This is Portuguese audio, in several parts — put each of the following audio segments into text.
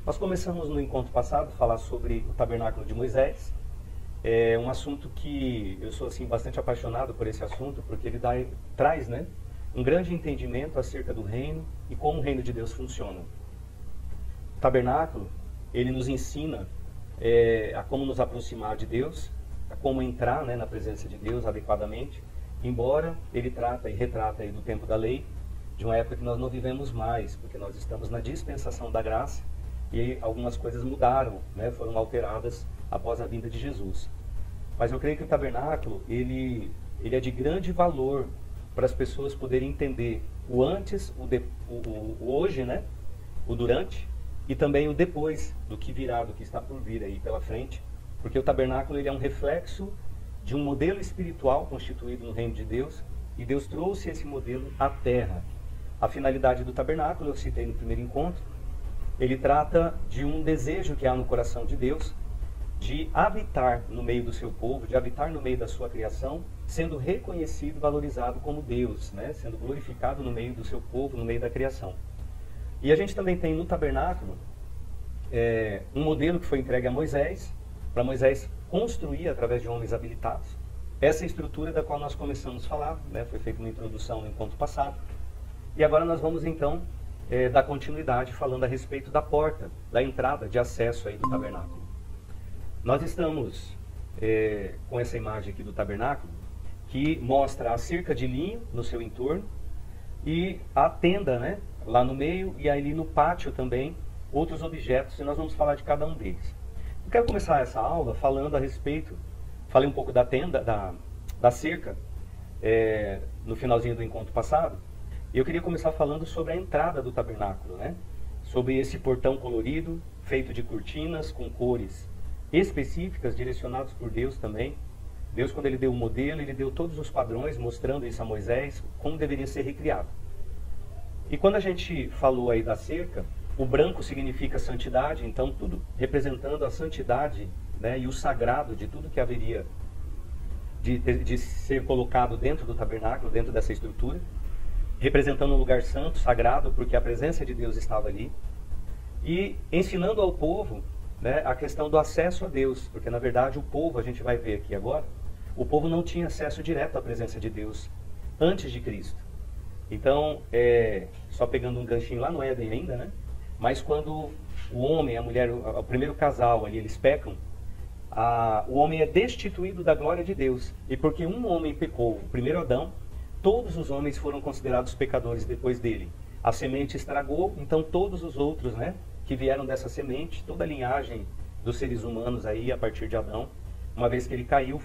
Nós começamos no encontro passado a falar sobre o tabernáculo de Moisés. É um assunto que eu sou assim bastante apaixonado por esse assunto, porque ele traz, né, um grande entendimento acerca do reino e como o reino de Deus funciona. O tabernáculo, ele nos ensina a como nos aproximar de Deus, a como entrar, né, na presença de Deus adequadamente, embora ele trata e retrata aí do tempo da lei, de uma época que nós não vivemos mais, porque nós estamos na dispensação da graça e algumas coisas mudaram, né, foram alteradas após a vinda de Jesus. Mas eu creio que o tabernáculo, ele é de grande valor para as pessoas poderem entender o antes, o hoje, né, o durante, e também o depois do que virá, do que está por vir aí pela frente, porque o tabernáculo ele é um reflexo de um modelo espiritual constituído no reino de Deus, e Deus trouxe esse modelo à terra. A finalidade do tabernáculo, eu citei no primeiro encontro, ele trata de um desejo que há no coração de Deus, de habitar no meio do seu povo, de habitar no meio da sua criação, sendo reconhecido e valorizado como Deus, né? Sendo glorificado no meio do seu povo, no meio da criação. E a gente também tem no tabernáculo um modelo que foi entregue a Moisés, para Moisés construir através de homens habilitados. Essa estrutura da qual nós começamos a falar, né? Foi feita uma introdução no encontro passado. E agora nós vamos então dar continuidade falando a respeito da porta, da entrada de acesso aí do tabernáculo. Nós estamos com essa imagem aqui do tabernáculo, que mostra a cerca de linho no seu entorno e a tenda, né, lá no meio, e ali no pátio também, outros objetos, e nós vamos falar de cada um deles. Eu quero começar essa aula falando a respeito, falei um pouco da tenda, da cerca, no finalzinho do encontro passado, e eu queria começar falando sobre a entrada do tabernáculo, né, sobre esse portão colorido, feito de cortinas com cores específicas, direcionados por Deus também. Deus, quando ele deu o modelo, ele deu todos os padrões, mostrando isso a Moisés, como deveria ser recriado. E quando a gente falou aí da cerca, o branco significa santidade, então tudo representando a santidade, né, e o sagrado de tudo que haveria de ser colocado dentro do tabernáculo, dentro dessa estrutura, representando um lugar santo, sagrado, porque a presença de Deus estava ali, e ensinando ao povo, né, a questão do acesso a Deus, porque na verdade o povo, a gente vai ver aqui agora, o povo não tinha acesso direto à presença de Deus antes de Cristo. Então, só pegando um ganchinho lá no Éden ainda, né, mas quando o homem, a mulher, o primeiro casal ali, eles pecam, o homem é destituído da glória de Deus, e porque um homem pecou, o primeiro Adão, todos os homens foram considerados pecadores depois dele. A semente estragou, então todos os outros, né, que vieram dessa semente, toda a linhagem dos seres humanos aí, a partir de Adão, uma vez que ele caiu,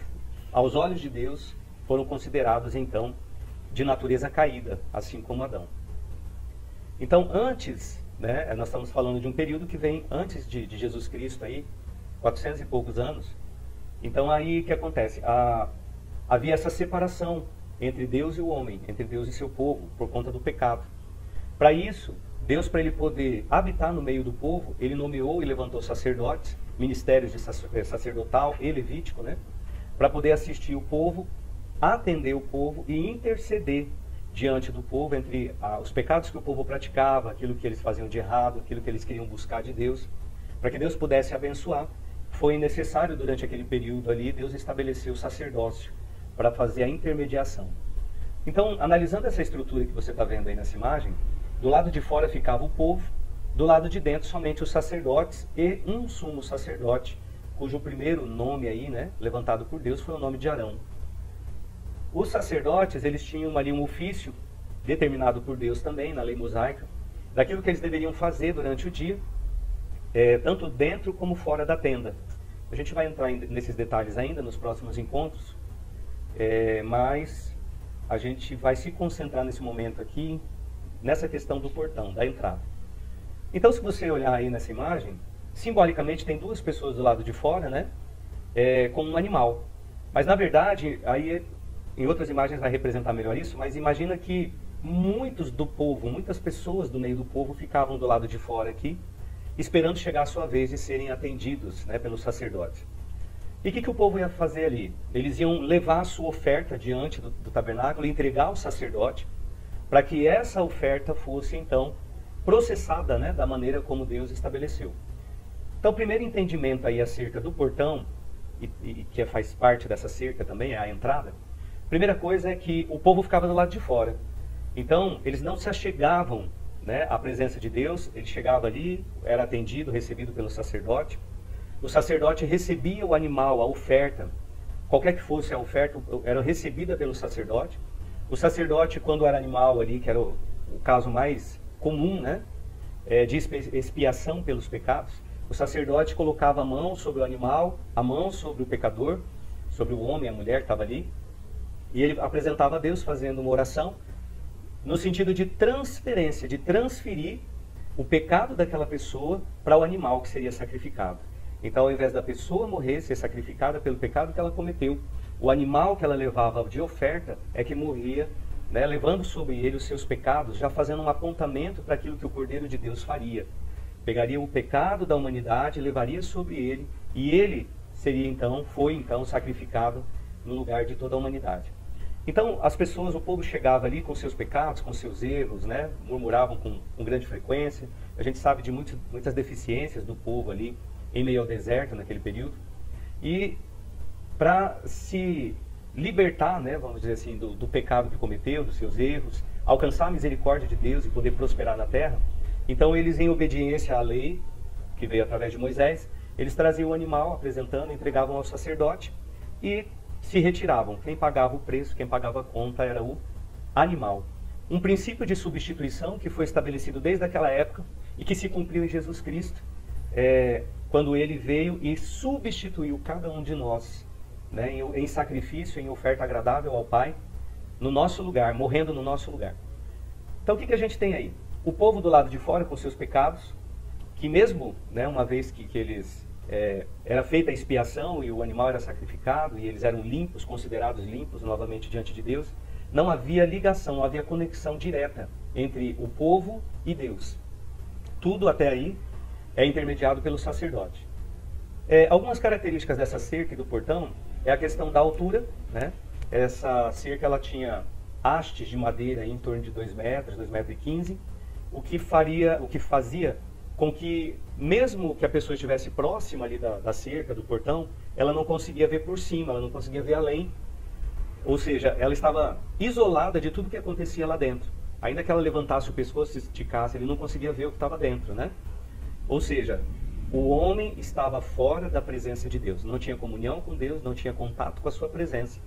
aos olhos de Deus, foram considerados, então, de natureza caída, assim como Adão. Então, antes, né, nós estamos falando de um período que vem antes de Jesus Cristo, aí, 400 e poucos anos. Então, aí, o que acontece? Havia essa separação entre Deus e o homem, entre Deus e seu povo, por conta do pecado. Para isso, Deus, para ele poder habitar no meio do povo, ele nomeou e levantou sacerdotes, ministérios de sacerdotal e levítico, né, para poder assistir o povo, atender o povo e interceder diante do povo entre os pecados que o povo praticava, aquilo que eles faziam de errado, aquilo que eles queriam buscar de Deus, para que Deus pudesse abençoar. Foi necessário durante aquele período ali, Deus estabeleceu o sacerdócio para fazer a intermediação. Então, analisando essa estrutura que você está vendo aí nessa imagem, do lado de fora ficava o povo, do lado de dentro somente os sacerdotes e um sumo sacerdote, cujo primeiro nome aí, né, levantado por Deus, foi o nome de Arão. Os sacerdotes, eles tinham ali um ofício determinado por Deus também, na lei mosaica, daquilo que eles deveriam fazer durante o dia, tanto dentro como fora da tenda. A gente vai entrar nesses detalhes ainda nos próximos encontros, mas a gente vai se concentrar nesse momento aqui, nessa questão do portão, da entrada. Então, se você olhar aí nessa imagem, simbolicamente tem duas pessoas do lado de fora, né, com um animal. Mas, na verdade, aí em outras imagens vai representar melhor isso, mas imagina que muitos do povo, muitas pessoas do meio do povo ficavam do lado de fora aqui, esperando chegar a sua vez de serem atendidos, né, pelos sacerdotes. E o que o povo ia fazer ali? Eles iam levar a sua oferta diante do tabernáculo e entregar ao sacerdote, para que essa oferta fosse, então, processada, né, da maneira como Deus estabeleceu. Então, o primeiro entendimento aí acerca do portão, e que faz parte dessa cerca também, é a entrada. Primeira coisa é que o povo ficava do lado de fora. Então, eles não se achegavam, né, à presença de Deus. Ele chegava ali, era atendido, recebido pelo sacerdote. O sacerdote recebia o animal, a oferta, qualquer que fosse a oferta, era recebida pelo sacerdote. O sacerdote, quando era animal ali, que era o caso mais comum, né, de expiação pelos pecados, o sacerdote colocava a mão sobre o animal, a mão sobre o pecador, sobre o homem, a mulher que estava ali, e ele apresentava a Deus fazendo uma oração, no sentido de transferência, de transferir o pecado daquela pessoa para o animal que seria sacrificado. Então, ao invés da pessoa morrer, ser sacrificada pelo pecado que ela cometeu, o animal que ela levava de oferta é que morria, né, levando sobre ele os seus pecados, já fazendo um apontamento para aquilo que o Cordeiro de Deus faria. Pegaria o pecado da humanidade, levaria sobre ele, e ele foi então sacrificado no lugar de toda a humanidade. Então, as pessoas, o povo chegava ali com seus pecados, com seus erros, né, murmuravam com grande frequência. A gente sabe de muitas deficiências do povo ali, em meio ao deserto, naquele período. E para se libertar, né, vamos dizer assim, do pecado que cometeu, dos seus erros, alcançar a misericórdia de Deus e poder prosperar na terra, então eles, em obediência à lei, que veio através de Moisés, eles traziam o animal, apresentando, entregavam ao sacerdote e se retiravam. Quem pagava o preço, quem pagava a conta era o animal. Um princípio de substituição que foi estabelecido desde aquela época e que se cumpriu em Jesus Cristo, quando ele veio e substituiu cada um de nós, né, em sacrifício, em oferta agradável ao Pai, no nosso lugar, morrendo no nosso lugar. Então o que a gente tem aí? O povo do lado de fora com seus pecados, que mesmo, né, uma vez que eles era feita a expiação e o animal era sacrificado e eles eram limpos, considerados limpos novamente diante de Deus, não havia ligação, não havia conexão direta entre o povo e Deus. Tudo até aí é intermediado pelo sacerdote. Algumas características dessa cerca e do portão é a questão da altura, né? Essa cerca ela tinha hastes de madeira em torno de 2 metros, 2,15 metros, o que fazia com que, mesmo que a pessoa estivesse próxima ali da cerca, do portão, ela não conseguia ver por cima, ela não conseguia ver além. Ou seja, ela estava isolada de tudo que acontecia lá dentro. Ainda que ela levantasse o pescoço, se esticasse, ele não conseguia ver o que estava dentro, né? Ou seja, o homem estava fora da presença de Deus, não tinha comunhão com Deus, não tinha contato com a sua presença.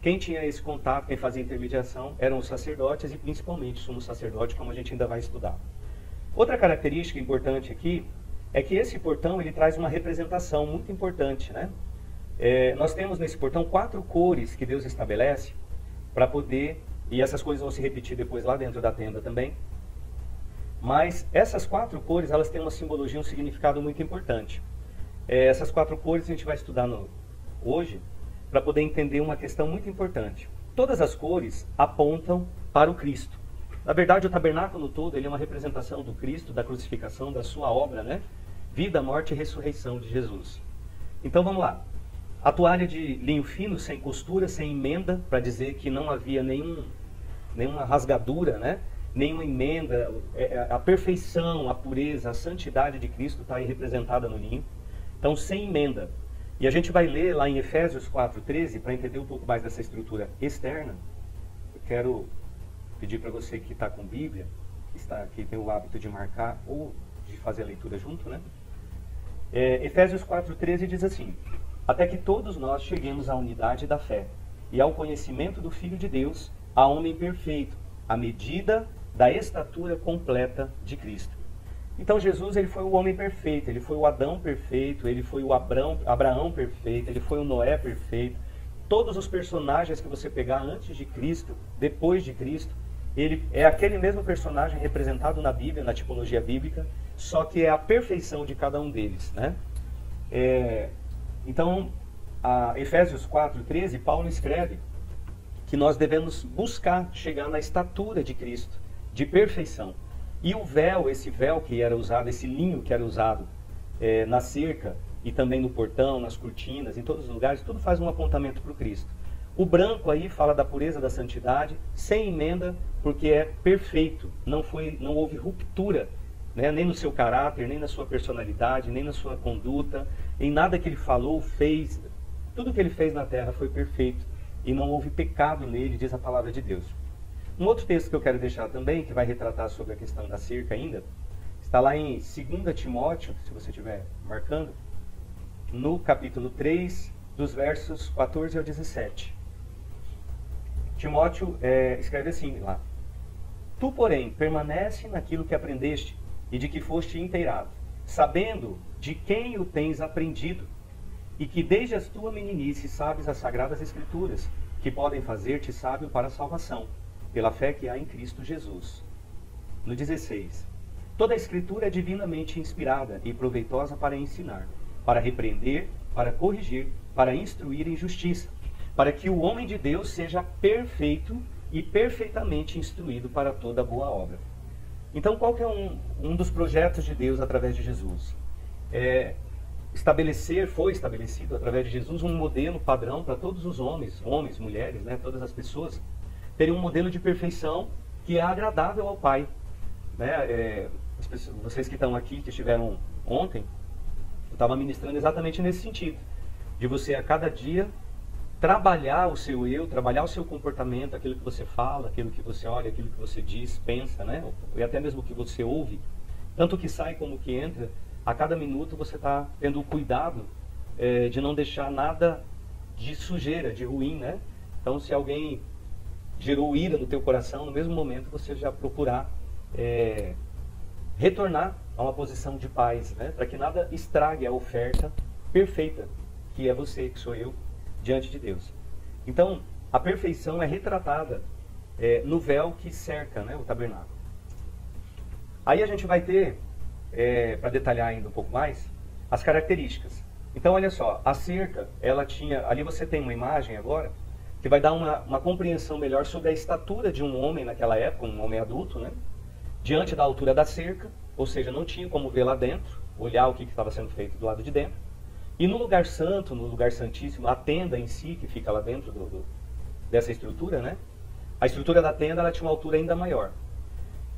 Quem tinha esse contato, quem fazia intermediação, eram os sacerdotes e principalmente o sumo sacerdote, como a gente ainda vai estudar. Outra característica importante aqui é que esse portão ele traz uma representação muito importante, né? Nós temos nesse portão 4 cores que Deus estabelece para poder, e essas cores vão se repetir depois lá dentro da tenda também, mas essas 4 cores elas têm uma simbologia, um significado muito importante. Essas 4 cores a gente vai estudar hoje para poder entender uma questão muito importante. Todas as cores apontam para o Cristo. Na verdade, o tabernáculo todo ele é uma representação do Cristo, da crucificação, da sua obra, né? Vida, morte e ressurreição de Jesus. Então vamos lá. A toalha de linho fino, sem costura, sem emenda, para dizer que não havia nenhuma rasgadura, né? Nenhuma emenda. A perfeição, a pureza, a santidade de Cristo está aí representada no linho. Então, sem emenda. E a gente vai ler lá em Efésios 4:13, para entender um pouco mais dessa estrutura externa. Eu quero pedir para você que está com Bíblia, que tem o hábito de marcar ou de fazer a leitura junto, né? Efésios 4:13 diz assim: até que todos nós cheguemos à unidade da fé e ao conhecimento do Filho de Deus, a homem perfeito, à medida da estatura completa de Cristo. Então Jesus ele foi o homem perfeito, ele foi o Adão perfeito, ele foi o Abraão perfeito, ele foi o Noé perfeito. Todos os personagens que você pegar antes de Cristo, depois de Cristo, ele é aquele mesmo personagem representado na Bíblia, na tipologia bíblica, só que é a perfeição de cada um deles, né? Então, Efésios 4:13, Paulo escreve que nós devemos buscar chegar na estatura de Cristo, de perfeição. E o véu, esse véu que era usado, esse linho que era usado na cerca e também no portão, nas cortinas, em todos os lugares, tudo faz um apontamento para o Cristo. O branco aí fala da pureza, da santidade, sem emenda, porque é perfeito. Não houve ruptura né? Nem no seu caráter, nem na sua personalidade, nem na sua conduta, em nada que ele falou, fez. Tudo que ele fez na terra foi perfeito e não houve pecado nele, diz a palavra de Deus. Um outro texto que eu quero deixar também, que vai retratar sobre a questão da cerca ainda, está lá em 2 Timóteo, se você estiver marcando, no capítulo 3, dos versos 14 ao 17. Timóteo escreve assim lá: Tu, porém, permanece naquilo que aprendeste e de que foste inteirado, sabendo de quem o tens aprendido, e que desde a tua meninice sabes as sagradas escrituras, que podem fazer-te sábio para a salvação, pela fé que há em Cristo Jesus. No 16. Toda a escritura é divinamente inspirada e proveitosa para ensinar, para repreender, para corrigir, para instruir em justiça, para que o homem de Deus seja perfeito e perfeitamente instruído para toda boa obra. Então, qual que é um dos projetos de Deus através de Jesus? Foi estabelecido através de Jesus um modelo padrão para todos os homens, mulheres, né, todas as pessoas, terem um modelo de perfeição que é agradável ao Pai. Né? Vocês que estão aqui, que estiveram ontem, eu estava ministrando exatamente nesse sentido, de você a cada dia trabalhar o seu eu, trabalhar o seu comportamento, aquilo que você fala, aquilo que você olha, aquilo que você diz, pensa, né? E até mesmo o que você ouve, tanto o que sai como o que entra, a cada minuto você está tendo o cuidado de não deixar nada de sujeira, de ruim, né? Então, se alguém gerou ira no teu coração, no mesmo momento você já procurar retornar a uma posição de paz, né? Para que nada estrague a oferta perfeita, que é você, que sou eu, diante de Deus. Então, a perfeição é retratada no véu que cerca, né, o tabernáculo. Aí a gente vai ter, para detalhar ainda um pouco mais, as características. Então, olha só, a cerca, ela tinha, ali você tem uma imagem agora, que vai dar uma compreensão melhor sobre a estatura de um homem naquela época, um homem adulto, né, diante da altura da cerca, ou seja, não tinha como ver lá dentro, olhar o que estava sendo feito do lado de dentro. E no lugar santo, no lugar santíssimo, a tenda em si, que fica lá dentro dessa estrutura, né? A estrutura da tenda, ela tinha uma altura ainda maior.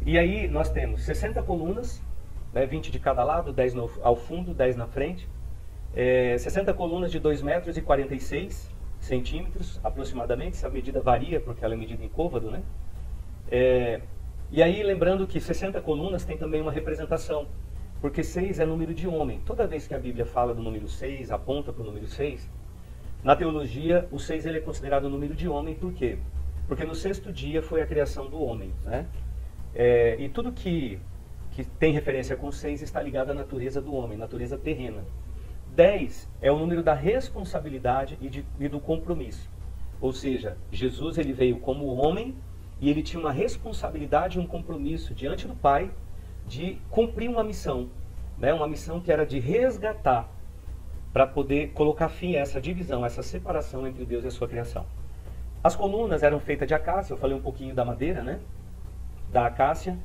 E aí nós temos 60 colunas, né, 20 de cada lado, 10 ao fundo, 10 na frente. 60 colunas de 2,46 metros aproximadamente. Essa medida varia porque ela é medida em côvado, né? E aí lembrando que 60 colunas tem também uma representação. Porque 6 é número de homem. Toda vez que a Bíblia fala do número 6, aponta para o número 6, na teologia, o 6 ele é considerado o número de homem. Por quê? Porque no 6º dia foi a criação do homem. Né? E tudo que tem referência com 6 está ligado à natureza do homem, natureza terrena. 10 é o número da responsabilidade e do compromisso. Ou seja, Jesus ele veio como homem e ele tinha uma responsabilidade e um compromisso diante do Pai de cumprir uma missão, né? Uma missão que era de resgatar, para poder colocar fim a essa divisão, essa separação entre Deus e a sua criação. As colunas eram feitas de acácia, eu falei um pouquinho da madeira, né? Da acácia,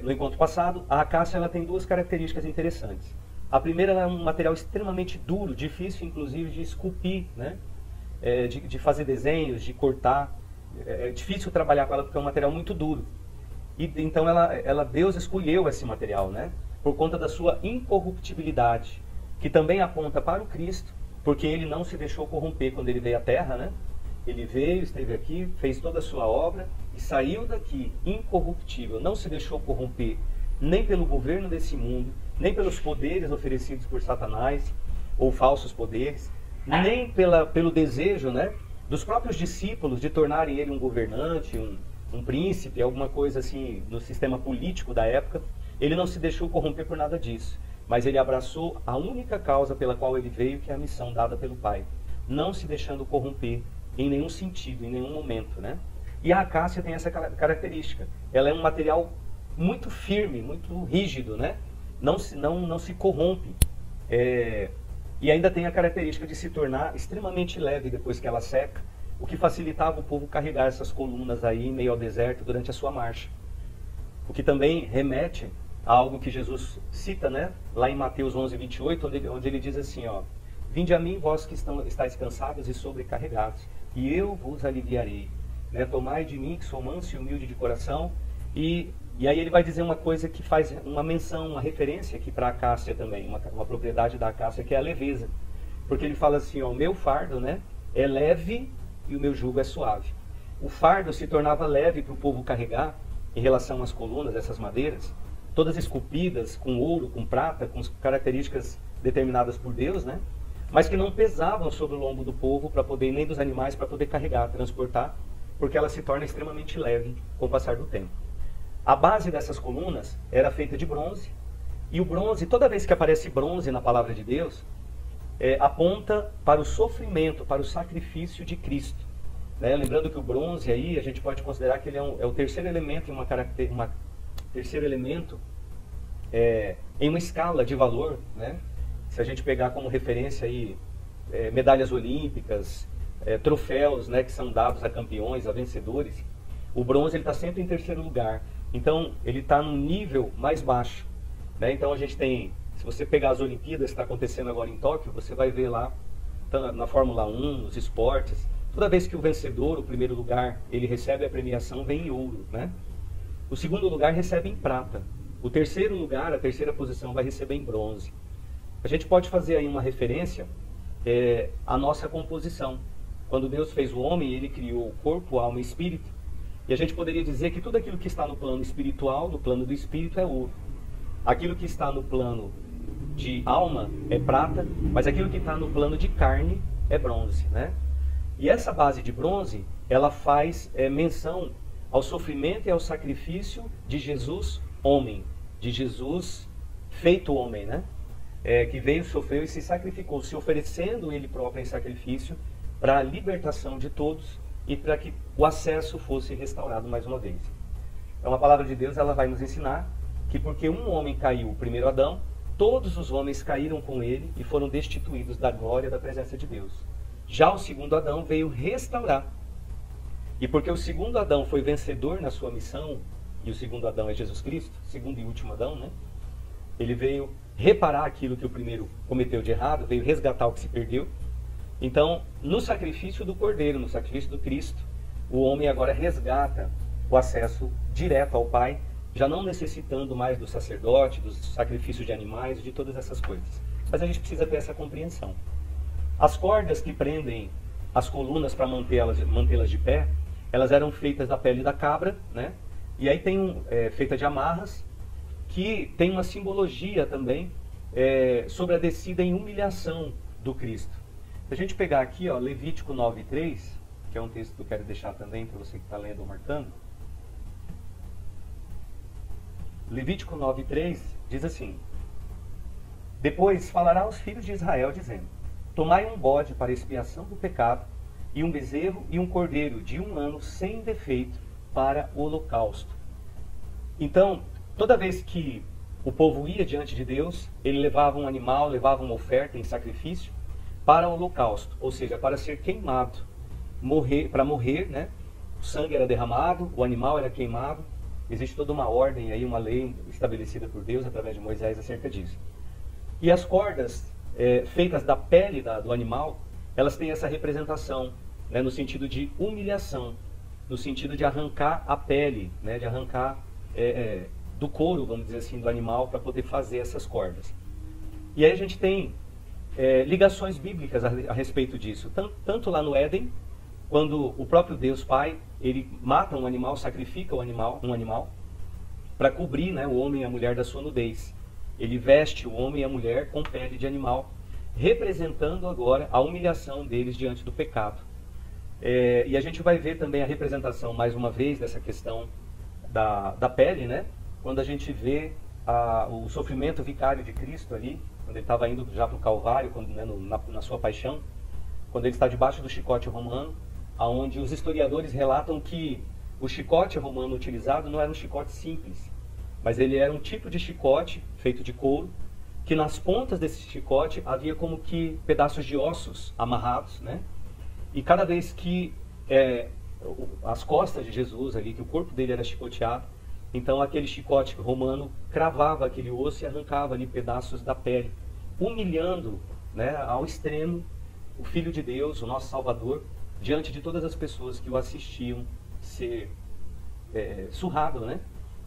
no encontro passado. A acácia ela tem duas características interessantes. A primeira é um material extremamente duro, difícil inclusive de esculpir, né? De fazer desenhos, de cortar. É difícil trabalhar com ela porque é um material muito duro. E, então Deus escolheu esse material, né? Por conta da sua incorruptibilidade, que também aponta para o Cristo, porque ele não se deixou corromper quando ele veio à Terra, né? Ele veio, esteve aqui, fez toda a sua obra e saiu daqui incorruptível, não se deixou corromper nem pelo governo desse mundo, nem pelos poderes oferecidos por Satanás, ou falsos poderes, nem pelo desejo, né, dos próprios discípulos de tornarem ele um governante, um príncipe, alguma coisa assim no sistema político da época. Ele não se deixou corromper por nada disso, mas ele abraçou a única causa pela qual ele veio, que é a missão dada pelo Pai, não se deixando corromper em nenhum sentido, em nenhum momento, né? E a acácia tem essa característica, ela é um material muito firme, muito rígido, né? Não se corrompe, e ainda tem a característica de se tornar extremamente leve depois que ela seca, o que facilitava o povo carregar essas colunas aí em meio ao deserto durante a sua marcha. O que também remete a algo que Jesus cita, né? Lá em Mateus 11:28, onde ele diz assim, ó: Vinde a mim, vós que estáis cansados e sobrecarregados, e eu vos aliviarei. Né? Tomai de mim, que sou manso e humilde de coração, e E aí ele vai dizer uma coisa que faz uma menção, uma referência aqui para a acácia também, uma propriedade da acácia, que é a leveza. Porque ele fala assim, ó, o meu fardo, né, é leve e o meu jugo é suave. O fardo se tornava leve para o povo carregar em relação às colunas, essas madeiras, todas esculpidas com ouro, com prata, com características determinadas por Deus, né? Mas que não pesavam sobre o lombo do povo para poder, nem dos animais, para poder carregar, transportar, porque ela se torna extremamente leve com o passar do tempo. A base dessas colunas era feita de bronze, e o bronze, toda vez que aparece bronze na palavra de Deus, aponta para o sofrimento, para o sacrifício de Cristo. Né? Lembrando que o bronze aí, a gente pode considerar que ele é o terceiro elemento, terceiro elemento em uma escala de valor, né? Se a gente pegar como referência aí medalhas olímpicas, troféus, né, que são dados a campeões, a vencedores, o bronze ele está sempre em terceiro lugar. Então ele está num nível mais baixo. Né? Então a gente tem, se você pegar as Olimpíadas que está acontecendo agora em Tóquio, você vai ver lá na Fórmula 1, nos esportes, toda vez que o vencedor, o primeiro lugar, ele recebe a premiação, vem em ouro, né? O segundo lugar recebe em prata. O terceiro lugar, a terceira posição, vai receber em bronze. A gente pode fazer aí uma referência à nossa composição. Quando Deus fez o homem, ele criou corpo, alma e espírito. E a gente poderia dizer que tudo aquilo que está no plano espiritual, no plano do espírito, é ouro. Aquilo que está no plano de alma é prata, mas aquilo que está no plano de carne é bronze, né? E essa base de bronze, ela faz menção ao sofrimento e ao sacrifício de Jesus homem, de Jesus feito homem, né? Que veio, sofreu e se sacrificou, se oferecendo ele próprio em sacrifício para a libertação de todos e para que o acesso fosse restaurado mais uma vez. Então a palavra de Deus, ela vai nos ensinar que porque um homem caiu, o primeiro Adão, todos os homens caíram com ele e foram destituídos da glória da presença de Deus. Já o segundo Adão veio restaurar. E porque o segundo Adão foi vencedor na sua missão, e o segundo Adão é Jesus Cristo, segundo e último Adão, né? Ele veio reparar aquilo que o primeiro cometeu de errado, veio resgatar o que se perdeu. Então, no sacrifício do Cordeiro, no sacrifício do Cristo, o homem agora resgata o acesso direto ao Pai, já não necessitando mais do sacerdote, dos sacrifícios de animais, de todas essas coisas. Mas a gente precisa ter essa compreensão. As cordas que prendem as colunas para mantê-las de pé, elas eram feitas da pele da cabra, né? E aí tem feita de amarras, que tem uma simbologia também sobre a descida em humilhação do Cristo. Se a gente pegar aqui, ó, Levítico 9:3, que é um texto que eu quero deixar também para você que está lendo ou marcando. Levítico 9:3 diz assim: Depois falará aos filhos de Israel, dizendo: Tomai um bode para expiação do pecado, e um bezerro e um cordeiro de 1 ano sem defeito para o holocausto. Então, toda vez que o povo ia diante de Deus, ele levava um animal, levava uma oferta em sacrifício para o holocausto, ou seja, para ser queimado, para morrer, né? O sangue era derramado, o animal era queimado. Existe toda uma ordem aí, uma lei estabelecida por Deus através de Moisés acerca disso. E as cordas feitas da pele do animal, elas têm essa representação, né, no sentido de humilhação, no sentido de arrancar a pele, né, de arrancar do couro, vamos dizer assim, do animal para poder fazer essas cordas. E aí a gente tem ligações bíblicas a respeito disso, tanto lá no Éden, quando o próprio Deus Pai, ele mata um animal, sacrifica um animal, para cobrir, né, o homem e a mulher da sua nudez. Ele veste o homem e a mulher com pele de animal, representando agora a humilhação deles diante do pecado. E a gente vai ver também a representação, mais uma vez, dessa questão da pele, né? Quando a gente vê o sofrimento vicário de Cristo ali, quando ele estava indo já para o Calvário, né, na sua paixão, quando ele está debaixo do chicote romano, onde os historiadores relatam que o chicote romano utilizado não era um chicote simples, mas ele era um tipo de chicote feito de couro, que nas pontas desse chicote havia como que pedaços de ossos amarrados, né? E cada vez que as costas de Jesus ali, que o corpo dele era chicoteado, então aquele chicote romano cravava aquele osso e arrancava ali pedaços da pele, humilhando, né, ao extremo o Filho de Deus, o nosso Salvador, diante de todas as pessoas que o assistiam ser surrado, né?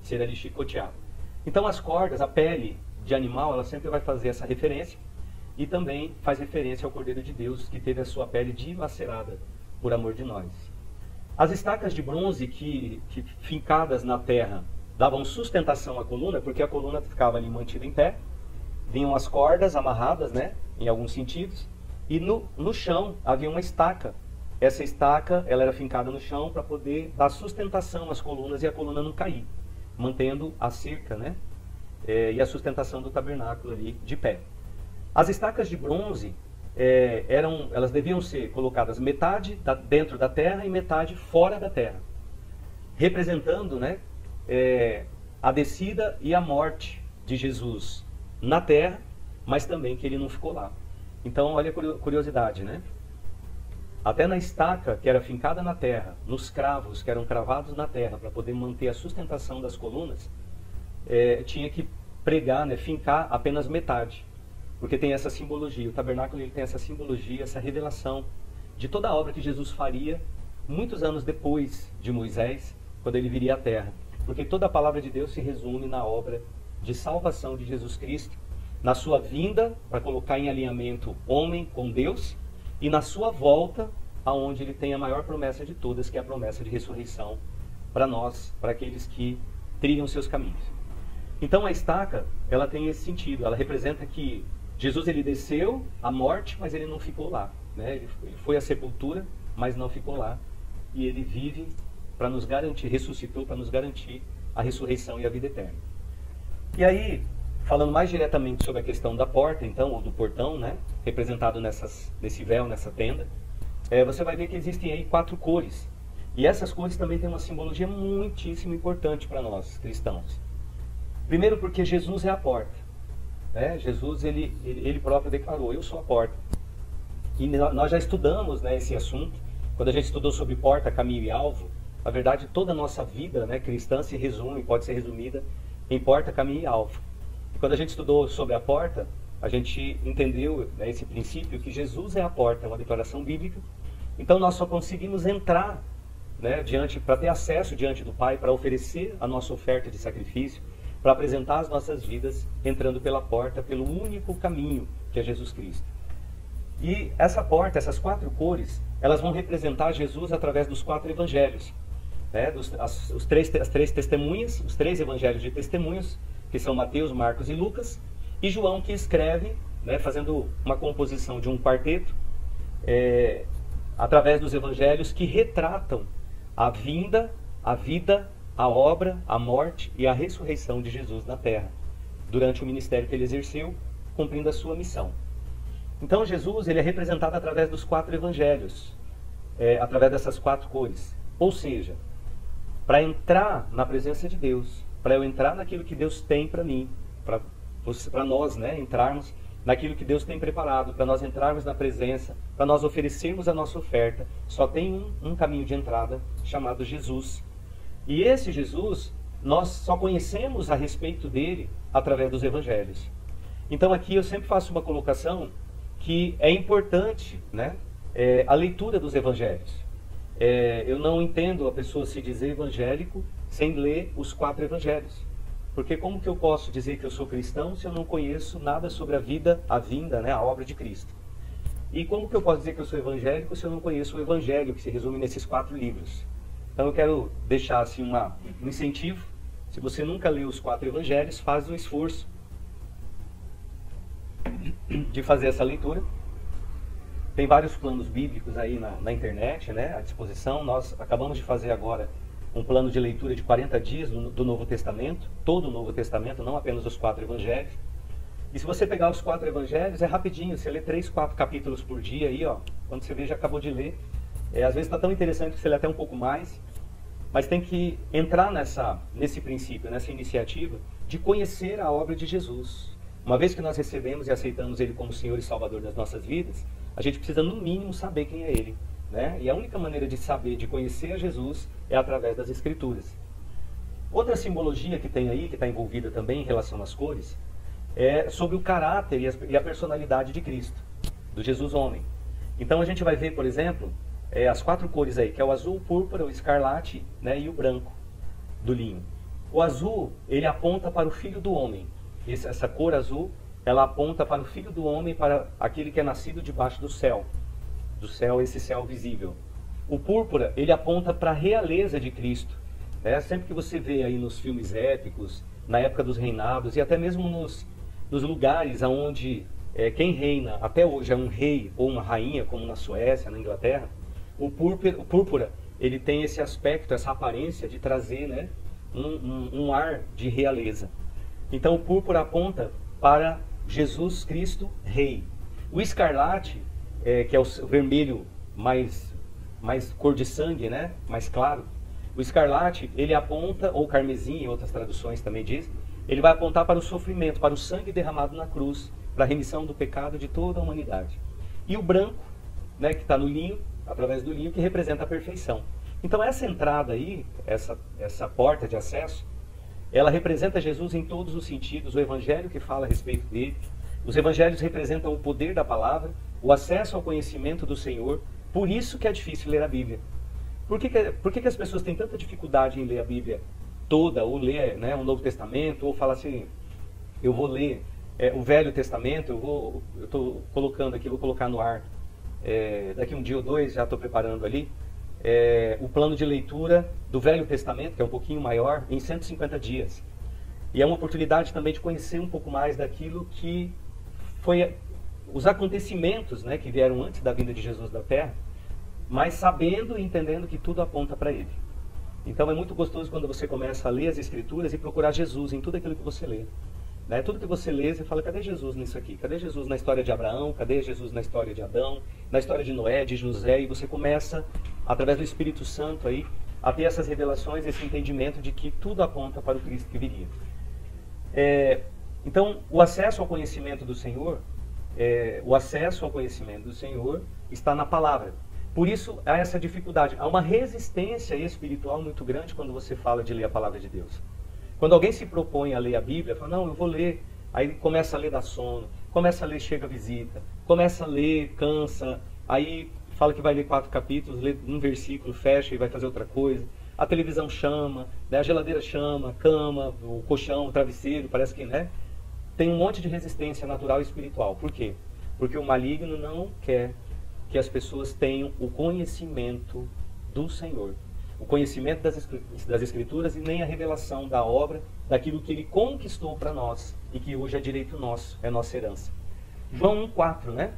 ser ali chicoteado. Então as cordas, a pele de animal, ela sempre vai fazer essa referência, e também faz referência ao Cordeiro de Deus, que teve a sua pele dilacerada por amor de nós. As estacas de bronze que fincadas na terra davam sustentação à coluna, porque a coluna ficava ali mantida em pé, vinham as cordas amarradas, né, em alguns sentidos, e no chão havia uma estaca. Essa estaca, ela era fincada no chão para poder dar sustentação às colunas e a coluna não cair, mantendo a cerca, né, e a sustentação do tabernáculo ali de pé. As estacas de bronze, elas deviam ser colocadas metade dentro da terra e metade fora da terra, representando, né, a descida e a morte de Jesus na terra, mas também que ele não ficou lá. Então, olha a curiosidade, né? Até na estaca que era fincada na terra, nos cravos que eram cravados na terra para poder manter a sustentação das colunas, tinha que pregar, né, fincar apenas metade, porque tem essa simbologia. O tabernáculo ele tem essa simbologia, essa revelação de toda a obra que Jesus faria muitos anos depois de Moisés, quando ele viria à terra. Porque toda a palavra de Deus se resume na obra de salvação de Jesus Cristo, na sua vinda para colocar em alinhamento homem com Deus, e na sua volta, aonde ele tem a maior promessa de todas, que é a promessa de ressurreição para nós, para aqueles que trilham seus caminhos. Então a estaca, ela tem esse sentido, ela representa que Jesus ele desceu à morte, mas ele não ficou lá, né? Ele foi à sepultura, mas não ficou lá, e ele vive para nos garantir, ressuscitou para nos garantir a ressurreição e a vida eterna. E aí, falando mais diretamente sobre a questão da porta, então, ou do portão, né, representado nesse véu, nessa tenda, você vai ver que existem aí 4 cores. E essas cores também têm uma simbologia muitíssimo importante para nós, cristãos. Primeiro porque Jesus é a porta. Né? Jesus, ele próprio declarou, eu sou a porta. E nós já estudamos, né, esse assunto, quando a gente estudou sobre porta, caminho e alvo. Na verdade, toda a nossa vida, né, cristã se resume, pode ser resumida em porta, caminho e alvo. Quando a gente estudou sobre a porta, a gente entendeu, né, esse princípio que Jesus é a porta, é uma declaração bíblica. Então nós só conseguimos entrar, né, para ter acesso diante do Pai, para oferecer a nossa oferta de sacrifício, para apresentar as nossas vidas, entrando pela porta, pelo único caminho que é Jesus Cristo. E essa porta, essas 4 cores, elas vão representar Jesus através dos 4 evangelhos. Né, as 3 testemunhas, os 3 evangelhos de testemunhos, que são Mateus, Marcos e Lucas, e João que escreve, né, fazendo uma composição de um quarteto, através dos evangelhos que retratam a vinda, a vida, a obra, a morte e a ressurreição de Jesus na terra, durante o ministério que ele exerceu, cumprindo a sua missão. Então Jesus ele é representado através dos 4 evangelhos, através dessas 4 cores. Ou seja, para entrar na presença de Deus, para eu entrar naquilo que Deus tem para mim, para nós, né, entrarmos naquilo que Deus tem preparado, para nós entrarmos na presença, para nós oferecermos a nossa oferta, só tem um caminho de entrada chamado Jesus. E esse Jesus, nós só conhecemos a respeito dele através dos evangelhos. Então aqui eu sempre faço uma colocação que é importante, né, a leitura dos evangelhos. Eu não entendo a pessoa se dizer evangélico sem ler os 4 evangelhos. Porque como que eu posso dizer que eu sou cristão se eu não conheço nada sobre a vida, a vinda, né, a obra de Cristo? E como que eu posso dizer que eu sou evangélico se eu não conheço o evangelho, que se resume nesses 4 livros? Então eu quero deixar assim um incentivo. Se você nunca leu os 4 evangelhos, faz um esforço de fazer essa leitura. Tem vários planos bíblicos aí na internet, né, à disposição. Nós acabamos de fazer agora um plano de leitura de 40 dias do Novo Testamento, todo o Novo Testamento, não apenas os 4 evangelhos. E se você pegar os 4 evangelhos, é rapidinho, você lê 3, 4 capítulos por dia aí, ó, quando você vê já acabou de ler. Às vezes está tão interessante que você lê até um pouco mais, mas tem que entrar nesse princípio, nessa iniciativa de conhecer a obra de Jesus. Uma vez que nós recebemos e aceitamos Ele como Senhor e Salvador das nossas vidas, a gente precisa no mínimo saber quem é Ele. Né? E a única maneira de saber, de conhecer a Jesus, é através das Escrituras. Outra simbologia que tem aí, que está envolvida também em relação às cores, é sobre o caráter e a personalidade de Cristo, do Jesus homem. Então a gente vai ver, por exemplo, as 4 cores aí, que é o azul, o púrpura, o escarlate, né, e o branco do linho. O azul, ele aponta para o Filho do Homem. Essa cor azul, ela aponta para o Filho do Homem, para aquele que é nascido debaixo do céu. Do céu, esse céu visível. O púrpura, ele aponta para a realeza de Cristo. Sempre que você vê aí nos filmes épicos, na época dos reinados, e até mesmo nos lugares onde quem reina até hoje é um rei ou uma rainha, como na Suécia, na Inglaterra, o púrpura, ele tem esse aspecto, essa aparência de trazer, né, um ar de realeza. Então o púrpura aponta para Jesus Cristo Rei. O escarlate, que é o vermelho mais cor de sangue, né, mais claro, o escarlate, ele aponta, ou carmesim, em outras traduções também diz, ele vai apontar para o sofrimento, para o sangue derramado na cruz, para a remissão do pecado de toda a humanidade. E o branco, né, que está no linho, através do linho, que representa a perfeição. Então essa entrada aí, essa porta de acesso, ela representa Jesus em todos os sentidos, o evangelho que fala a respeito dele. Os evangelhos representam o poder da palavra, o acesso ao conhecimento do Senhor. Por isso que é difícil ler a Bíblia. Por que as pessoas têm tanta dificuldade em ler a Bíblia toda, ou ler, né, o Novo Testamento, ou falar assim, eu vou ler o Velho Testamento, eu estou colocando aqui, vou colocar no ar, daqui um dia ou dois, já estou preparando ali, o plano de leitura do Velho Testamento, que é um pouquinho maior, em 150 dias. E é uma oportunidade também de conhecer um pouco mais daquilo que foi os acontecimentos, né, que vieram antes da vinda de Jesus da Terra, mas sabendo e entendendo que tudo aponta para Ele. Então é muito gostoso quando você começa a ler as Escrituras e procurar Jesus em tudo aquilo que você lê. Né? Tudo que você lê, você fala, cadê Jesus nisso aqui? Cadê Jesus na história de Abraão? Cadê Jesus na história de Adão? Na história de Noé, de José? E você começa, através do Espírito Santo, aí, a ter essas revelações, esse entendimento de que tudo aponta para o Cristo que viria. Então, o acesso ao conhecimento do Senhor, está na palavra. Por isso, há essa dificuldade. Há uma resistência espiritual muito grande quando você fala de ler a palavra de Deus. Quando alguém se propõe a ler a Bíblia, fala, não, eu vou ler. Aí começa a ler, dá sono. Começa a ler, chega a visita. Começa a ler, cansa. Aí fala que vai ler 4 capítulos, lê um versículo, fecha e vai fazer outra coisa. A televisão chama, né? A geladeira chama, a cama, o colchão, o travesseiro, parece que, né? Tem um monte de resistência natural e espiritual. Por quê? Porque o maligno não quer que as pessoas tenham o conhecimento do Senhor. O conhecimento das Escrituras e nem a revelação da obra, daquilo que Ele conquistou para nós e que hoje é direito nosso, é nossa herança. João 1,4, né?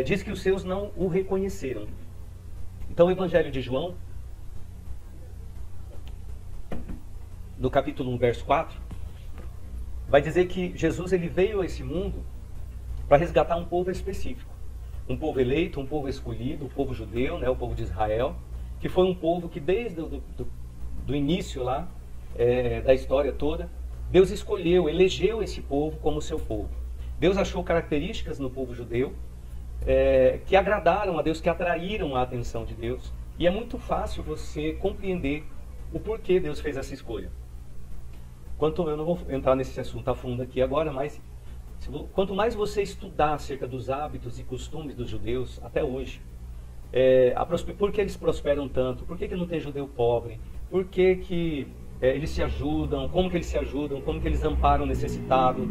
Diz que os seus não o reconheceram. Então o Evangelho de João, no capítulo 1, verso 4, vai dizer que Jesus ele veio a esse mundo para resgatar um povo específico. Um povo eleito, um povo escolhido, o povo judeu, né, o povo de Israel, que foi um povo que desde do início lá, da história toda, Deus escolheu, elegeu esse povo como seu povo. Deus achou características no povo judeu que agradaram a Deus, que atraíram a atenção de Deus. E é muito fácil você compreender o porquê Deus fez essa escolha. Eu não vou entrar nesse assunto a fundo aqui agora, mas quanto mais você estudar acerca dos hábitos e costumes dos judeus, até hoje, por que eles prosperam tanto? Por que não tem judeu pobre? Por que eles se ajudam? Como que eles se ajudam? Como que eles amparam o necessitado?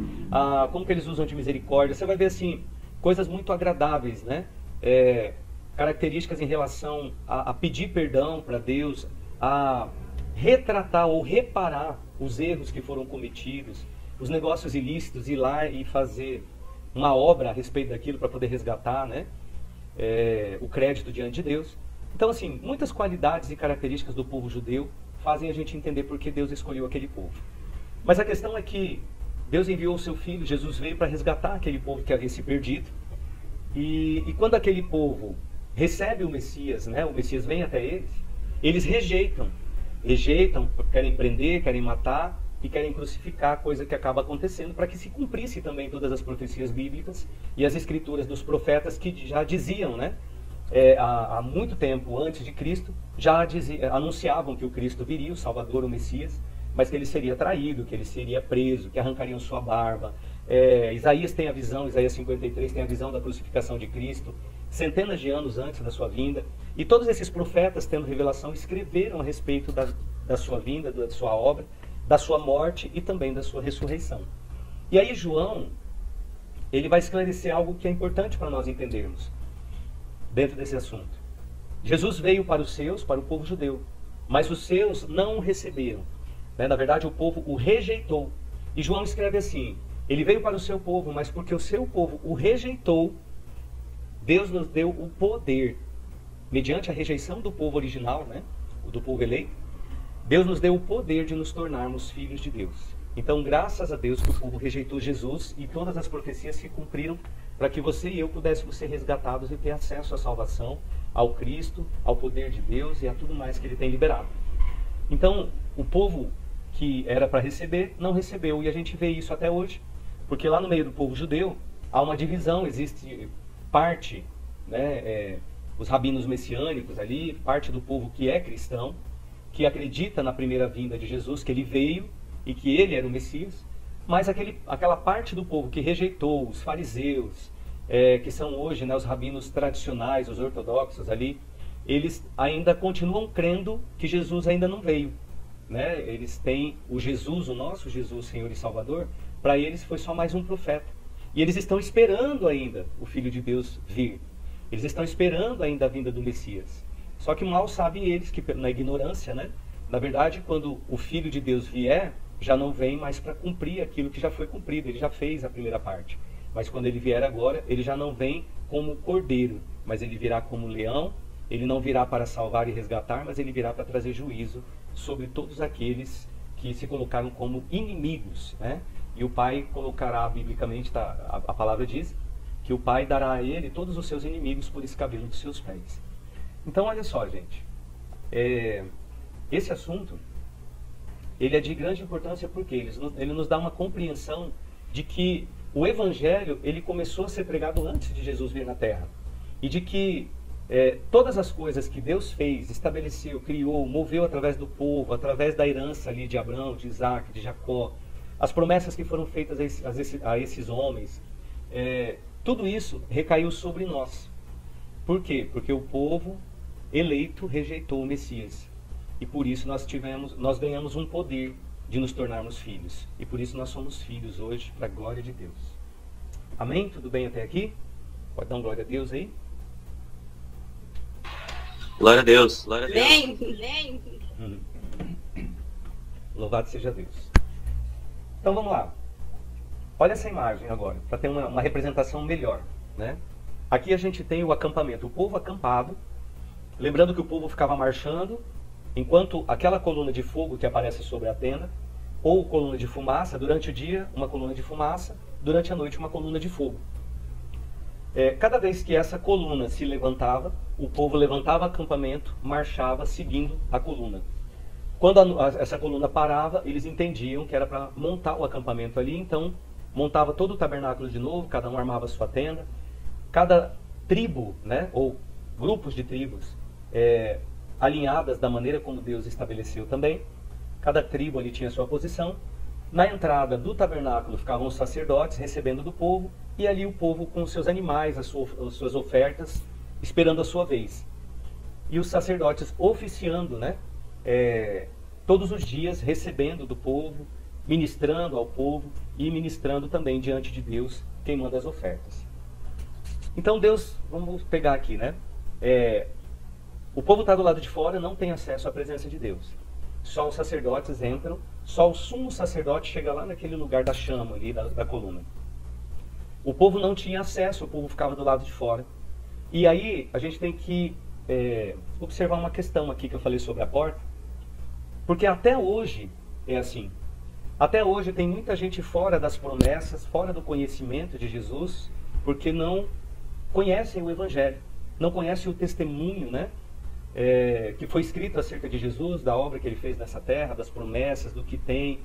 Como que eles usam de misericórdia? Você vai ver assim, coisas muito agradáveis, né? Características em relação a pedir perdão para Deus, a retratar ou reparar os erros que foram cometidos, os negócios ilícitos, ir lá e fazer uma obra a respeito daquilo para poder resgatar, né, o crédito diante de Deus. Então, assim, muitas qualidades e características do povo judeu fazem a gente entender por que Deus escolheu aquele povo. Mas a questão é que Deus enviou o seu Filho, Jesus veio para resgatar aquele povo que havia se perdido. E quando aquele povo recebe o Messias, né, o Messias vem até eles rejeitam, querem prender, querem matar, e querem crucificar, coisa que acaba acontecendo para que se cumprisse também todas as profecias bíblicas e as escrituras dos profetas que já diziam, né, há muito tempo antes de Cristo, já anunciavam que o Cristo viria, o Salvador, o Messias, mas que ele seria traído, que ele seria preso, que arrancariam sua barba. Isaías tem a visão, Isaías 53 tem a visão da crucificação de Cristo, centenas de anos antes da sua vinda, e todos esses profetas, tendo revelação, escreveram a respeito da sua vinda, da sua obra, da sua morte e também da sua ressurreição. E aí João, ele vai esclarecer algo que é importante para nós entendermos dentro desse assunto. Jesus veio para os seus, para o povo judeu, mas os seus não o receberam. Na verdade, o povo o rejeitou. E João escreve assim: ele veio para o seu povo, mas porque o seu povo o rejeitou, Deus nos deu o poder, mediante a rejeição do povo original, do povo eleito, Deus nos deu o poder de nos tornarmos filhos de Deus. Então, graças a Deus que o povo rejeitou Jesus e todas as profecias se cumpriram para que você e eu pudéssemos ser resgatados e ter acesso à salvação, ao Cristo, ao poder de Deus e a tudo mais que Ele tem liberado. Então, o povo que era para receber, não recebeu. E a gente vê isso até hoje, porque lá no meio do povo judeu há uma divisão, existe parte, os rabinos messiânicos ali, parte do povo que é cristão, que acredita na primeira vinda de Jesus, que Ele veio e que Ele era o Messias, mas aquela parte do povo que rejeitou, os fariseus, que são hoje os rabinos tradicionais, os ortodoxos ali, eles ainda continuam crendo que Jesus ainda não veio. Eles têm o Jesus, o nosso Jesus, Senhor e Salvador, para eles foi só mais um profeta. E eles estão esperando ainda o Filho de Deus vir. Eles estão esperando ainda a vinda do Messias. Só que mal sabem eles que, na ignorância, na verdade, quando o Filho de Deus vier, já não vem mais para cumprir aquilo que já foi cumprido. Ele já fez a primeira parte. Mas quando ele vier agora, ele já não vem como cordeiro, mas ele virá como leão. Ele não virá para salvar e resgatar, mas ele virá para trazer juízo sobre todos aqueles que se colocaram como inimigos. E o Pai colocará, biblicamente, a palavra diz, que o Pai dará a ele todos os seus inimigos por escabelo dos seus pés. Então, olha só, gente. Esse assunto, ele é de grande importância porque ele nos dá uma compreensão de que o Evangelho, ele começou a ser pregado antes de Jesus vir na Terra. E de que todas as coisas que Deus fez, estabeleceu, criou, moveu através do povo, através da herança ali de Abraão, de Isaac, de Jacó, as promessas que foram feitas a esses homens, tudo isso recaiu sobre nós. Por quê? Porque o povo eleito rejeitou o Messias. E por isso nós ganhamos um poder de nos tornarmos filhos. E por isso nós somos filhos hoje, para a glória de Deus. Amém? Tudo bem até aqui? Pode dar um glória a Deus aí? Glória a Deus, glória a Deus. Vem. Louvado seja Deus. Então vamos lá. Olha essa imagem agora, para ter uma representação melhor. Aqui a gente tem o acampamento, o povo acampado. Lembrando que o povo ficava marchando, enquanto aquela coluna de fogo que aparece sobre a tenda, ou coluna de fumaça, durante o dia uma coluna de fumaça, durante a noite uma coluna de fogo. Cada vez que essa coluna se levantava, o povo levantava acampamento, marchava seguindo a coluna. Quando essa coluna parava, eles entendiam que era para montar o acampamento ali, então montava todo o tabernáculo de novo, cada um armava a sua tenda. Cada tribo, ou grupos de tribos, alinhadas da maneira como Deus estabeleceu também, cada tribo ali tinha sua posição. Na entrada do tabernáculo ficavam os sacerdotes recebendo do povo, e ali o povo com seus animais, as suas ofertas, esperando a sua vez. E os sacerdotes oficiando, todos os dias recebendo do povo, ministrando ao povo e ministrando também diante de Deus, queimando as ofertas. Então Deus, vamos pegar aqui, o povo está do lado de fora, não tem acesso à presença de Deus. Só os sacerdotes entram, só o sumo sacerdote chega lá naquele lugar da chama ali, da coluna. O povo não tinha acesso, o povo ficava do lado de fora. E aí a gente tem que observar uma questão aqui que eu falei sobre a porta, porque até hoje é assim. Até hoje tem muita gente fora das promessas, fora do conhecimento de Jesus, porque não conhecem o Evangelho, não conhecem o testemunho, que foi escrito acerca de Jesus, da obra que Ele fez nessa terra, das promessas, do que tem,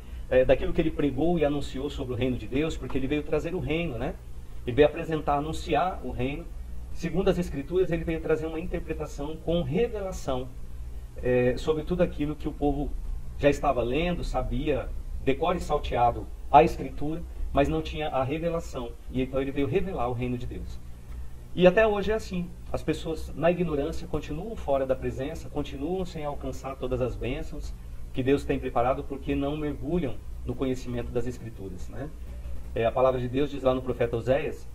daquilo que Ele pregou e anunciou sobre o reino de Deus, porque Ele veio trazer o reino, Ele veio apresentar, anunciar o reino. Segundo as Escrituras, Ele veio trazer uma interpretação com revelação sobre tudo aquilo que o povo já estava lendo, sabia, decore salteado a Escritura, mas não tinha a revelação. E então Ele veio revelar o reino de Deus. E até hoje é assim. As pessoas, na ignorância, continuam fora da presença, continuam sem alcançar todas as bênçãos que Deus tem preparado porque não mergulham no conhecimento das Escrituras, né? A palavra de Deus diz lá no profeta Oséias: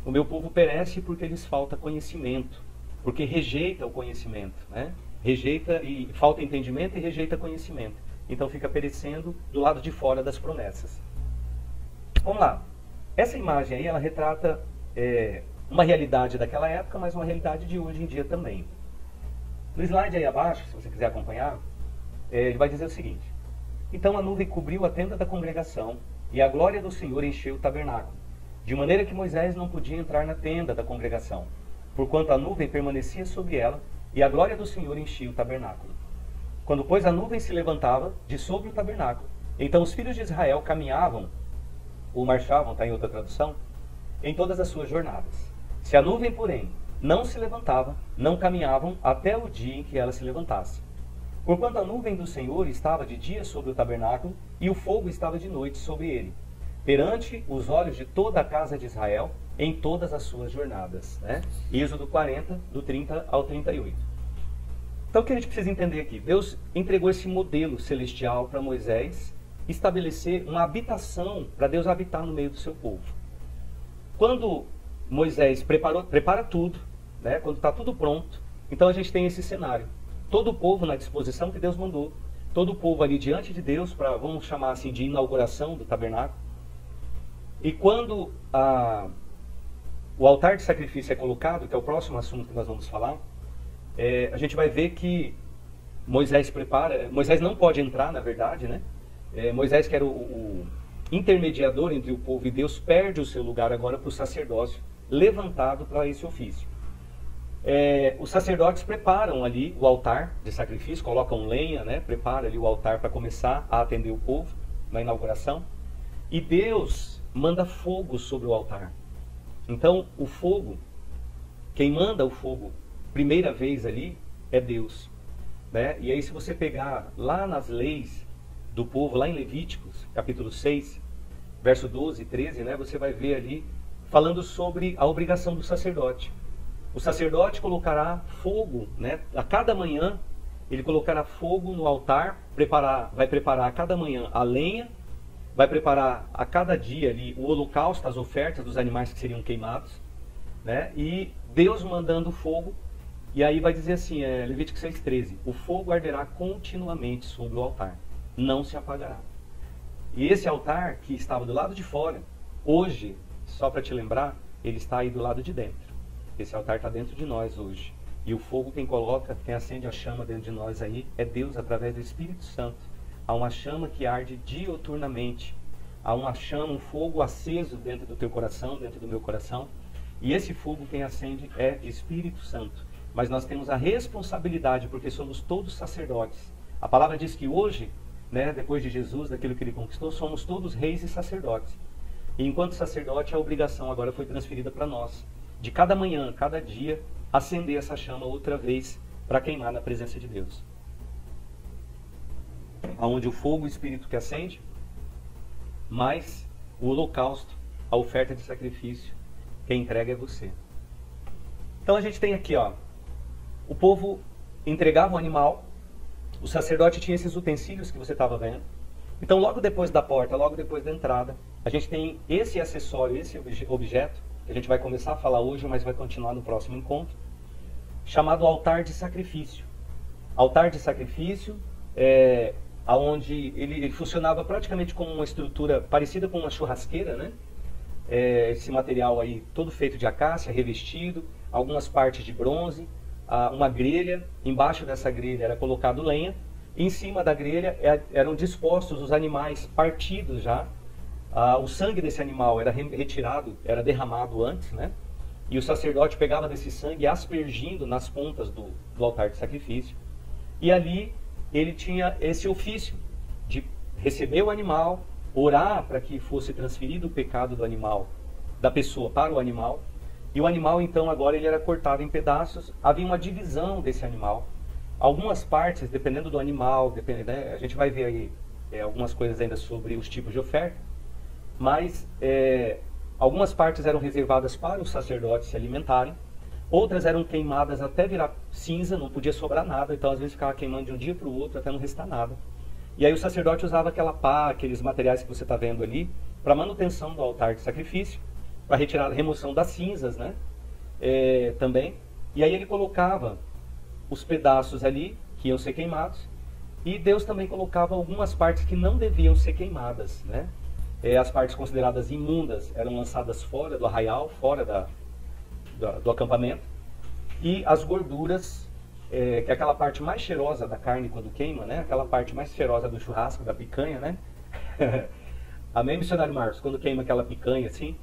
o meu povo perece porque lhes falta conhecimento, porque rejeita o conhecimento, né? Rejeita e falta entendimento e rejeita conhecimento. Então fica perecendo do lado de fora das promessas. Vamos lá. Essa imagem aí, ela retrata uma realidade daquela época, mas uma realidade de hoje em dia também. No slide aí abaixo, se você quiser acompanhar, ele vai dizer o seguinte: então a nuvem cobriu a tenda da congregação, e a glória do Senhor encheu o tabernáculo, de maneira que Moisés não podia entrar na tenda da congregação, porquanto a nuvem permanecia sobre ela, e a glória do Senhor enchia o tabernáculo. Quando, pois, a nuvem se levantava de sobre o tabernáculo, então os filhos de Israel caminhavam, ou marchavam, está em outra tradução, em todas as suas jornadas. Se a nuvem, porém, não se levantava, não caminhavam até o dia em que ela se levantasse. Porquanto a nuvem do Senhor estava de dia sobre o tabernáculo, e o fogo estava de noite sobre ele, perante os olhos de toda a casa de Israel, em todas as suas jornadas. Né? Êxodo 40, do 30 ao 38. Então o que a gente precisa entender aqui? Deus entregou esse modelo celestial para Moisés estabelecer uma habitação, para Deus habitar no meio do seu povo. Quando Moisés prepara tudo, né? Quando está tudo pronto, então a gente tem esse cenário. Todo o povo na disposição que Deus mandou, todo o povo ali diante de Deus, para, vamos chamar assim, de inauguração do tabernáculo. E quando o altar de sacrifício é colocado, que é o próximo assunto que nós vamos falar, a gente vai ver que Moisés prepara. Moisés não pode entrar, na verdade, né? Moisés, que era o intermediador entre o povo e Deus, perde o seu lugar agora para o sacerdócio, levantado para esse ofício. Os sacerdotes preparam ali o altar de sacrifício, colocam lenha, né? Prepara ali o altar para começar a atender o povo na inauguração. E Deus manda fogo sobre o altar. Então, o fogo, quem manda o fogo primeira vez ali é Deus, né? E aí, se você pegar lá nas leis do povo, lá em Levíticos, capítulo 6, verso 12 e 13, né? Você vai ver ali falando sobre a obrigação do sacerdote. O sacerdote colocará fogo, né? A cada manhã ele colocará fogo no altar, vai preparar a cada manhã a lenha, vai preparar a cada dia ali o holocausto, as ofertas dos animais que seriam queimados, né? E Deus mandando fogo, e aí vai dizer assim, Levítico 6,13: o fogo arderá continuamente sobre o altar, não se apagará. E esse altar que estava do lado de fora, hoje, só para te lembrar, ele está aí do lado de dentro. Esse altar está dentro de nós hoje. E o fogo quem coloca, quem acende a chama dentro de nós aí, é Deus através do Espírito Santo. Há uma chama que arde dioturnamente. Há uma chama, um fogo aceso dentro do teu coração, dentro do meu coração. E esse fogo quem acende é Espírito Santo. Mas nós temos a responsabilidade, porque somos todos sacerdotes. A palavra diz que hoje, né, depois de Jesus, daquilo que ele conquistou, somos todos reis e sacerdotes. E enquanto sacerdote, a obrigação agora foi transferida para nós. De cada manhã, cada dia, acender essa chama outra vez para queimar na presença de Deus. Onde o fogo, o Espírito que acende, mais o holocausto, a oferta de sacrifício, quem entrega é você. Então a gente tem aqui, ó, o povo entregava o animal, o sacerdote tinha esses utensílios que você estava vendo. Então logo depois da porta, logo depois da entrada, a gente tem esse acessório, esse objeto, que a gente vai começar a falar hoje, mas vai continuar no próximo encontro, chamado altar de sacrifício. Altar de sacrifício onde ele funcionava praticamente como uma estrutura parecida com uma churrasqueira, né? Esse material aí todo feito de acácia, revestido, algumas partes de bronze, uma grelha, embaixo dessa grelha era colocado lenha, e em cima da grelha eram dispostos os animais partidos já. O sangue desse animal era retirado, era derramado antes, né? E o sacerdote pegava desse sangue aspergindo nas pontas do altar de sacrifício. E ali ele tinha esse ofício de receber o animal, orar para que fosse transferido o pecado do animal, da pessoa para o animal. E o animal então agora ele era cortado em pedaços, havia uma divisão desse animal. Algumas partes, dependendo do animal, né, a gente vai ver aí algumas coisas ainda sobre os tipos de oferta, mas algumas partes eram reservadas para os sacerdotes se alimentarem, outras eram queimadas até virar cinza, não podia sobrar nada, então às vezes ficava queimando de um dia para o outro até não restar nada. E aí o sacerdote usava aquela pá, aqueles materiais que você está vendo ali, para manutenção do altar de sacrifício, para remoção das cinzas, né? Também. E aí ele colocava os pedaços ali, que iam ser queimados, e Deus também colocava algumas partes que não deviam ser queimadas, né? As partes consideradas imundas eram lançadas fora do arraial, fora do acampamento, e as gorduras, que é aquela parte mais cheirosa da carne quando queima, né? Aquela parte mais cheirosa do churrasco, da picanha, né? Amém, missionário Marcos? Quando queima aquela picanha assim,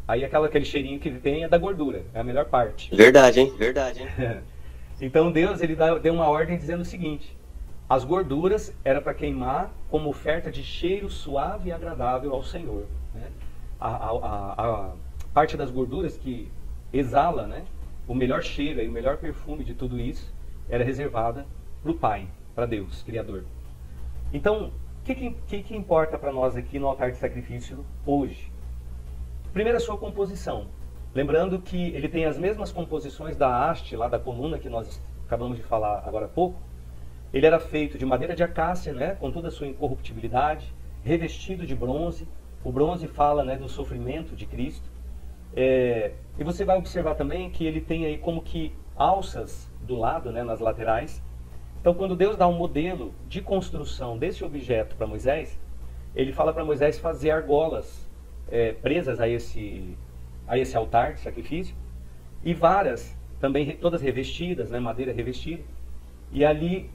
aí aquele cheirinho que vem é da gordura, é a melhor parte. Verdade, hein? Verdade, hein? Então Deus ele deu uma ordem dizendo o seguinte: as gorduras era para queimar como oferta de cheiro suave e agradável ao Senhor, né? A parte das gorduras que exala, né, o melhor cheiro e o melhor perfume de tudo isso era reservada para o Pai, para Deus, Criador. Então, o que importa para nós aqui no altar de sacrifício hoje? Primeiro, a sua composição. Lembrando que ele tem as mesmas composições da haste, lá da coluna que nós acabamos de falar agora há pouco. Ele era feito de madeira de acácia, né, com toda a sua incorruptibilidade, revestido de bronze. O bronze fala, né, do sofrimento de Cristo. E você vai observar também que ele tem aí como que alças do lado, né, nas laterais. Então, quando Deus dá um modelo de construção desse objeto para Moisés, ele fala para Moisés fazer argolas presas a esse altar de sacrifício, e varas também todas revestidas, né, madeira revestida. E ali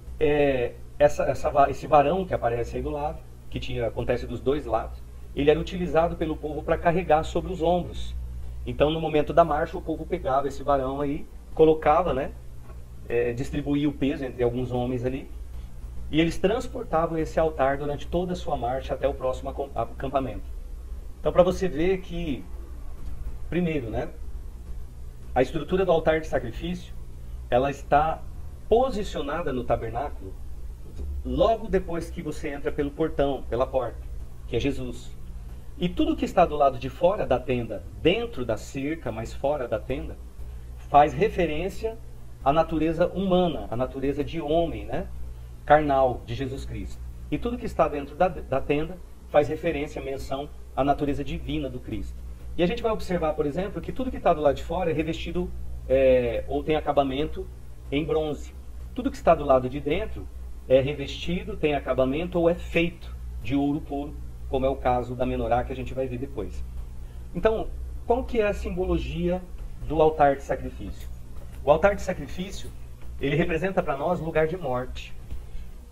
esse varão que aparece aí do lado, que acontece dos dois lados, ele era utilizado pelo povo para carregar sobre os ombros. Então, no momento da marcha, o povo pegava esse varão aí, colocava, né, distribuía o peso entre alguns homens ali, e eles transportavam esse altar durante toda a sua marcha até o próximo acampamento. Então, para você ver que, primeiro, né, a estrutura do altar de sacrifício, ela está posicionada no tabernáculo logo depois que você entra pelo portão, pela porta, que é Jesus. E tudo que está do lado de fora da tenda, dentro da cerca, mas fora da tenda, faz referência à natureza humana, à natureza de homem, né, carnal de Jesus Cristo. E tudo que está dentro da tenda faz referência, menção à natureza divina do Cristo. E a gente vai observar, por exemplo, que tudo que está do lado de fora é revestido ou tem acabamento em bronze. Tudo que está do lado de dentro é revestido, tem acabamento ou é feito de ouro puro, como é o caso da menorá que a gente vai ver depois. Então, qual que é a simbologia do altar de sacrifício? O altar de sacrifício, ele representa para nós lugar de morte.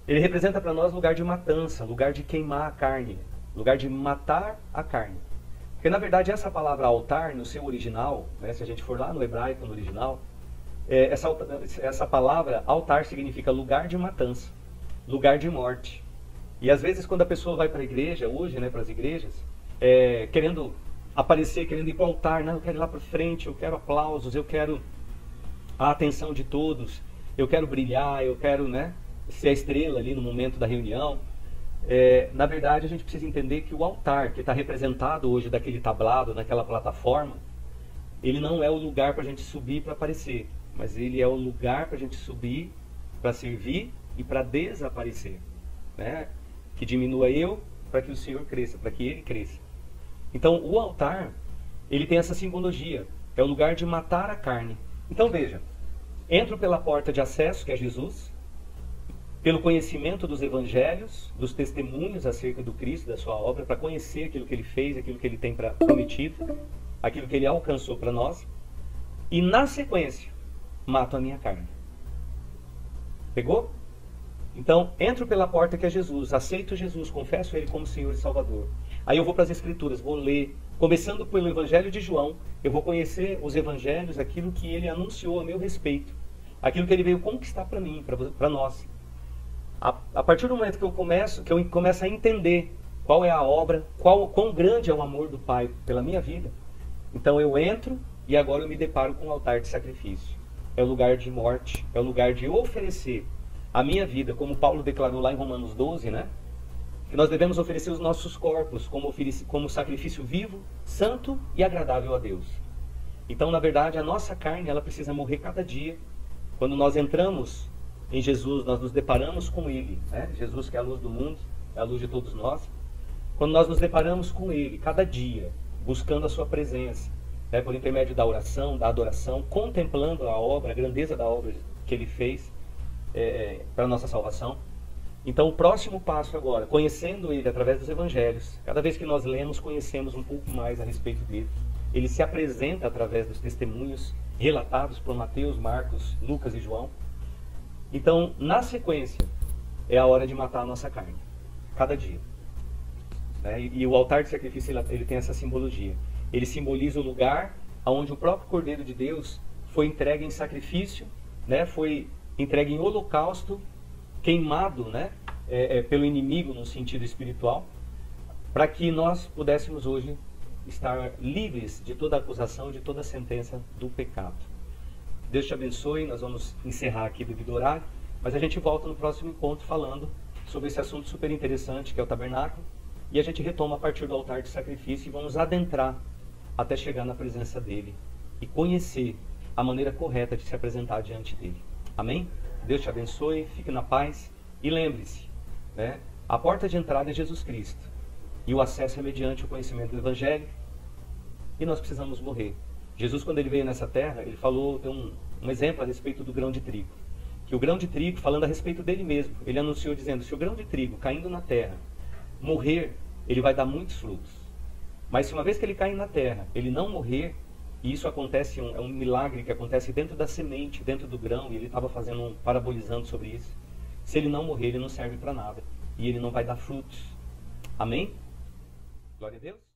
Ele representa para nós lugar de matança, lugar de queimar a carne, lugar de matar a carne. Porque, na verdade, essa palavra altar, no seu original, né, se a gente for lá no hebraico, no original, essa palavra altar significa lugar de matança, lugar de morte. E às vezes quando a pessoa vai para a igreja, hoje, né, para as igrejas, querendo aparecer, querendo ir para o altar, não, eu quero ir lá para frente, eu quero aplausos, eu quero a atenção de todos, eu quero brilhar, eu quero, né, ser a estrela ali no momento da reunião. Na verdade, a gente precisa entender que o altar que está representado hoje daquele tablado, naquela plataforma, ele não é o lugar para a gente subir para aparecer, mas ele é o lugar para a gente subir, para servir e para desaparecer, né? Que diminua eu, para que o Senhor cresça, para que Ele cresça. Então, o altar, ele tem essa simbologia, é o lugar de matar a carne. Então, veja, entro pela porta de acesso, que é Jesus, pelo conhecimento dos evangelhos, dos testemunhos acerca do Cristo, da sua obra, para conhecer aquilo que Ele fez, aquilo que Ele tem prometido, aquilo que Ele alcançou para nós, e na sequência, mato a minha carne. Pegou? Então, entro pela porta que é Jesus, aceito Jesus, confesso Ele como Senhor e Salvador. Aí eu vou para as Escrituras, vou ler, começando pelo Evangelho de João, eu vou conhecer os Evangelhos, aquilo que Ele anunciou a meu respeito, aquilo que Ele veio conquistar para mim, para nós. A partir do momento que eu começo a entender qual é a obra, quão grande é o amor do Pai pela minha vida, então eu entro e agora eu me deparo com o altar de sacrifício. É o lugar de morte, é o lugar de oferecer a minha vida, como Paulo declarou lá em Romanos 12, né? Que nós devemos oferecer os nossos corpos como sacrifício vivo, santo e agradável a Deus. Então, na verdade, a nossa carne, ela precisa morrer cada dia. Quando nós entramos em Jesus, nós nos deparamos com Ele, né? Jesus que é a luz do mundo, é a luz de todos nós. Quando nós nos deparamos com Ele, cada dia, buscando a sua presença, né, por intermédio da oração, da adoração, contemplando a obra, a grandeza da obra que Ele fez para a nossa salvação. Então o próximo passo agora, conhecendo Ele através dos Evangelhos, cada vez que nós lemos, conhecemos um pouco mais a respeito dele. Ele se apresenta através dos testemunhos relatados por Mateus, Marcos, Lucas e João. Então, na sequência, é a hora de matar a nossa carne, cada dia. E o altar de sacrifício ele tem essa simbologia. Ele simboliza o lugar onde o próprio Cordeiro de Deus foi entregue em sacrifício, né? Foi entregue em holocausto, queimado, né? Pelo inimigo no sentido espiritual, para que nós pudéssemos hoje estar livres de toda acusação, de toda sentença do pecado. Deus te abençoe. Nós vamos encerrar aqui devido ao horário, mas a gente volta no próximo encontro falando sobre esse assunto super interessante que é o tabernáculo. E a gente retoma a partir do altar de sacrifício e vamos adentrar até chegar na presença dele e conhecer a maneira correta de se apresentar diante dele. Amém? Deus te abençoe, fique na paz e lembre-se, né? A porta de entrada é Jesus Cristo e o acesso é mediante o conhecimento do Evangelho, e nós precisamos morrer. Jesus, quando ele veio nessa terra, ele falou, tem um exemplo a respeito do grão de trigo, que o grão de trigo, falando a respeito dele mesmo, ele anunciou dizendo, se o grão de trigo caindo na terra morrer, ele vai dar muitos frutos. Mas se uma vez que ele cair na terra, ele não morrer, e isso acontece, é um milagre que acontece dentro da semente, dentro do grão, e ele estava parabolizando sobre isso. Se ele não morrer, ele não serve para nada, e ele não vai dar frutos. Amém? Glória a Deus.